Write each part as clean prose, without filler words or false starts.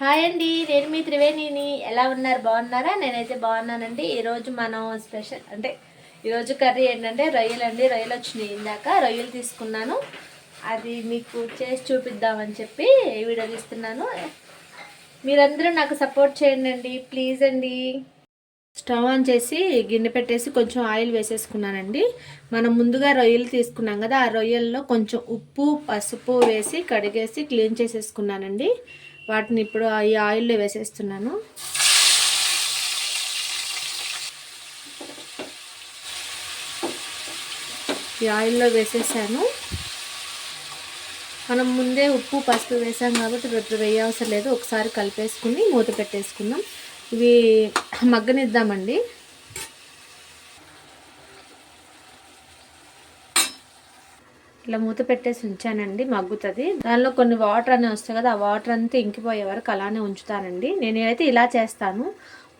Hi అండి, నేను మీ త్రివేణిని. ఎలా ఉన్నారు? బాగున్నారా? నేనైతే బాగున్నానండి. ఈరోజు మనం స్పెషల్ ఈరోజు కర్రీ ఏంటంటే రొయ్యలు అండి. రొయ్యలు వచ్చినాయి, ఇందాక రొయ్యలు తీసుకున్నాను. అది మీకు చేసి చూపిద్దామని చెప్పి ఈ వీడియో తీస్తున్నాను. మీరందరూ నాకు సపోర్ట్ చేయండి ప్లీజ్ అండి. స్టవ్ ఆన్ చేసి గిన్నె పెట్టేసి కొంచెం ఆయిల్ వేసేసుకున్నానండి. మనం ముందుగా రొయ్యలు తీసుకున్నాం కదా, ఆ రొయ్యల్లో కొంచెం ఉప్పు పసుపు వేసి కడిగేసి క్లీన్ చేసేసుకున్నానండి. వాటిని ఇప్పుడు ఈ ఆయిల్లో వేసేస్తున్నాను. ఈ ఆయిల్లో వేసేసాను. మనం ముందే ఉప్పు పసుపు వేసాం కాబట్టి ఇప్పుడు వేయవసరం లేదు. ఒకసారి కలిపేసుకుని మూత పెట్టేసుకుందాం. ఇవి మగ్గనిద్దామండి. ఇలా మూత పెట్టేసి ఉంచానండి, మగ్గుతుంది. దానిలో కొన్ని వాటర్ అనేవి వస్తాయి కదా, ఆ వాటర్ అంతా ఇంకిపోయే వరకు అలానే ఉంచుతానండి. నేనైతే ఇలా చేస్తాను.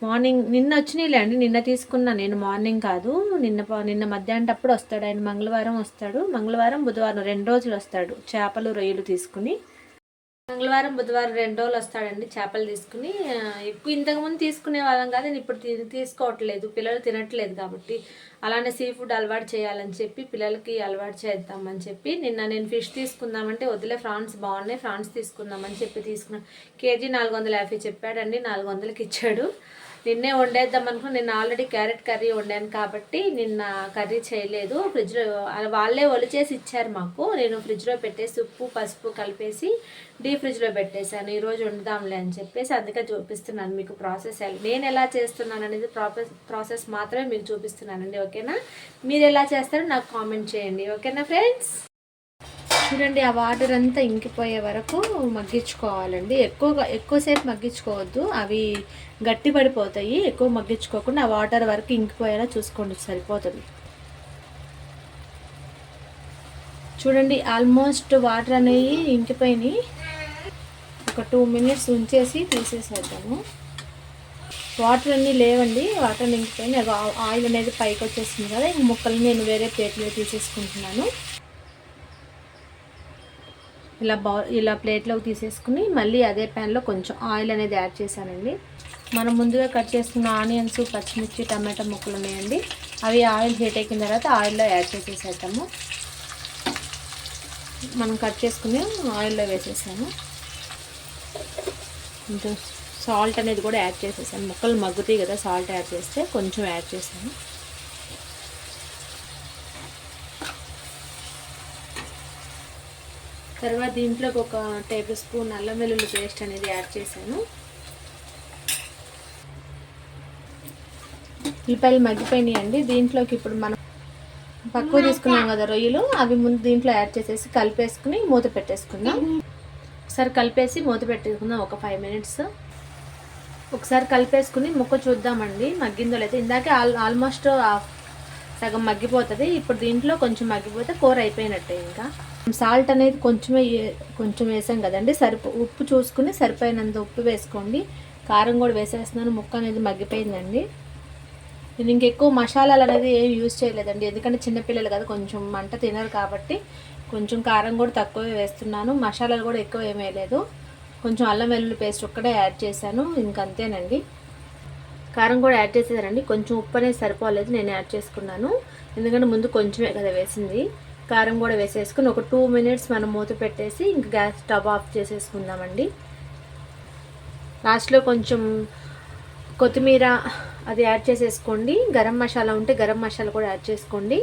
మార్నింగ్ నిన్న వచ్చినాయిలే అండి, నిన్న తీసుకున్నా నేను. మార్నింగ్ కాదు, నిన్న మధ్యాహ్నం వస్తాడు ఆయన. మంగళవారం వస్తాడు, మంగళవారం బుధవారం 2 రోజులు వస్తాడు చేపలు రొయ్యలు తీసుకుని. మంగళవారం బుధవారం 2 రోజులు వస్తాడండి చేపలు తీసుకుని. ఎక్కువ ఇంతకుముందు తీసుకునే వాళ్ళం కాదు, నేను ఇప్పుడు తీసుకోవట్లేదు, పిల్లలు తినట్లేదు కాబట్టి. అలానే సీ ఫుడ్ అలవాటు చేయాలని చెప్పి పిల్లలకి అలవాటు చేద్దామని చెప్పి నిన్న నేను ఫిష్ తీసుకుందామంటే వదిలే, ఫ్రాన్స్ బాగున్నాయి ఫ్రాన్స్ తీసుకుందామని చెప్పి తీసుకున్నాను. కేజీ 450 చెప్పాడండి, 400కి ఇచ్చాడు. నిన్నే వండేద్దాం అనుకుని, నిన్న ఆల్రెడీ క్యారెట్ కర్రీ వండాను కాబట్టి నిన్న కర్రీ చేయలేదు. ఫ్రిడ్జ్లో వాళ్ళే ఒలిచేసి ఇచ్చారు మాకు. నేను ఫ్రిడ్జ్లో పెట్టేసి ఉప్పు పసుపు కలిపేసి డీప్ ఫ్రిడ్జ్లో పెట్టేశాను. ఈరోజు వండుదాంలే అని చెప్పేసి అందుకే చూపిస్తున్నాను మీకు ప్రాసెస్. నేను ఎలా చేస్తున్నాను అనేది ప్రాసెస్ మాత్రమే మీకు చూపిస్తున్నానండి. ఓకేనా? మీరు ఎలా చేస్తారో నాకు కామెంట్ చేయండి. ఓకేనా ఫ్రెండ్స్? చూడండి, ఆ వాటర్ అంతా ఇంకిపోయే వరకు మగ్గించుకోవాలండి. ఎక్కువసేపు మగ్గించుకోవద్దు, అవి గట్టి పడిపోతాయి. ఎక్కువ మగ్గించుకోకుండా ఆ వాటర్ వరకు ఇంకిపోయేలా చూసుకోండి, సరిపోతుంది. చూడండి, ఆల్మోస్ట్ వాటర్ అనేవి ఇంకిపోయినాయి. ఒక 2 మినిట్స్ ఉంచేసి తీసేసేద్దాము. వాటర్ అన్నీ లేవండి, వాటర్ ఇంకిపోయినాయి. ఆయిల్ అనేది పైకి వచ్చేస్తుంది కదా, ఇంక ముక్కలు నేను వేరే ప్లేట్లో తీసేసుకుంటున్నాను. ఇలా ప్లేట్లోకి తీసేసుకుని మళ్ళీ అదే ప్యాన్లో కొంచెం ఆయిల్ అనేది యాడ్ చేశానండి. మనం ముందుగా కట్ చేసుకున్న ఆనియన్స్ పచ్చిమిర్చి టమాటా ముక్కలు ఉన్నాయండి, అవి ఆయిల్ హీట్ ఎక్కిన తర్వాత ఆయిల్లో యాడ్ చేసేసేద్దాము. మనం కట్ చేసుకుని ఆయిల్లో వేసేసాము. కొంచెం సాల్ట్ అనేది కూడా యాడ్ చేసేసాను. ముక్కలు మగ్గుతాయి కదా, సాల్ట్ యాడ్ చేస్తే కొంచెం యాడ్ చేశాను. తర్వాత దీంట్లోకి ఒక టేబుల్ స్పూన్ అల్లం వెల్లుల్లి పేస్ట్ అనేది యాడ్ చేశాను. ఉల్లిపాయలు మగ్గిపోయినాయి అండి. దీంట్లోకి ఇప్పుడు మనం పక్కకు తీసుకున్నాం కదా రొయ్యలు, అవి ముందు దీంట్లో యాడ్ చేసేసి కలిపేసుకుని మూత పెట్టేసుకుందాం. ఒకసారి కలిపేసి మూత పెట్టేసుకుందాం ఒక 5 మినిట్స్. ఒకసారి కలిపేసుకుని ముక్క చూద్దామండి మగ్గిందో లేదో. ఇందాకే ఆల్మోస్ట్ సగం మగ్గిపోతుంది. ఇప్పుడు దీంట్లో కొంచెం మగ్గిపోతే కూర అయిపోయినట్టే. ఇంకా సాల్ట్ అనేది కొంచెం వేసాం కదండి, ఉప్పు చూసుకుని సరిపోయినంత ఉప్పు వేసుకోండి. కారం కూడా వేసేస్తున్నాను. ముక్క అనేది మగ్గిపోయిందండి. నేను ఇంకెక్కువ మసాలాలు అనేది ఏం యూజ్ చేయలేదండి, ఎందుకంటే చిన్నపిల్లలు కదా, కొంచెం మంట తినరు కాబట్టి కొంచెం కారం కూడా తక్కువే వేస్తున్నాను. మసాలాలు కూడా ఎక్కువ ఏం వేయలేదు. కొంచెం అల్లం వెల్లుల్లి పేస్ట్ ఒక్కటే యాడ్ చేశాను, ఇంకంతేనండి. కారం కూడా యాడ్ చేసేదానండి. కొంచెం ఉప్పు అనేది సరిపోలేదు, నేను యాడ్ చేసుకున్నాను, ఎందుకంటే ముందు కొంచెమే కదా వేసింది. కారం కూడా వేసేసుకుని ఒక 2 మినిట్స్ మనం మూత పెట్టేసి ఇంక గ్యాస్ స్టవ్ ఆఫ్ చేసేసుకుందామండి. లాస్ట్లో కొంచెం కొత్తిమీర అది యాడ్ చేసేసుకోండి. గరం మసాలా ఉంటే గరం మసాలా కూడా యాడ్ చేసుకోండి.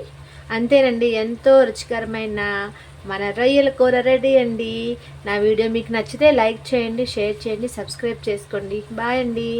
అంతేనండి, ఎంతో రుచికరమైన మన రొయ్యల కూర రెడీ అండి. నా వీడియో మీకు నచ్చితే లైక్ చేయండి, షేర్ చేయండి, సబ్స్క్రైబ్ చేసుకోండి. బాయ్ అండి.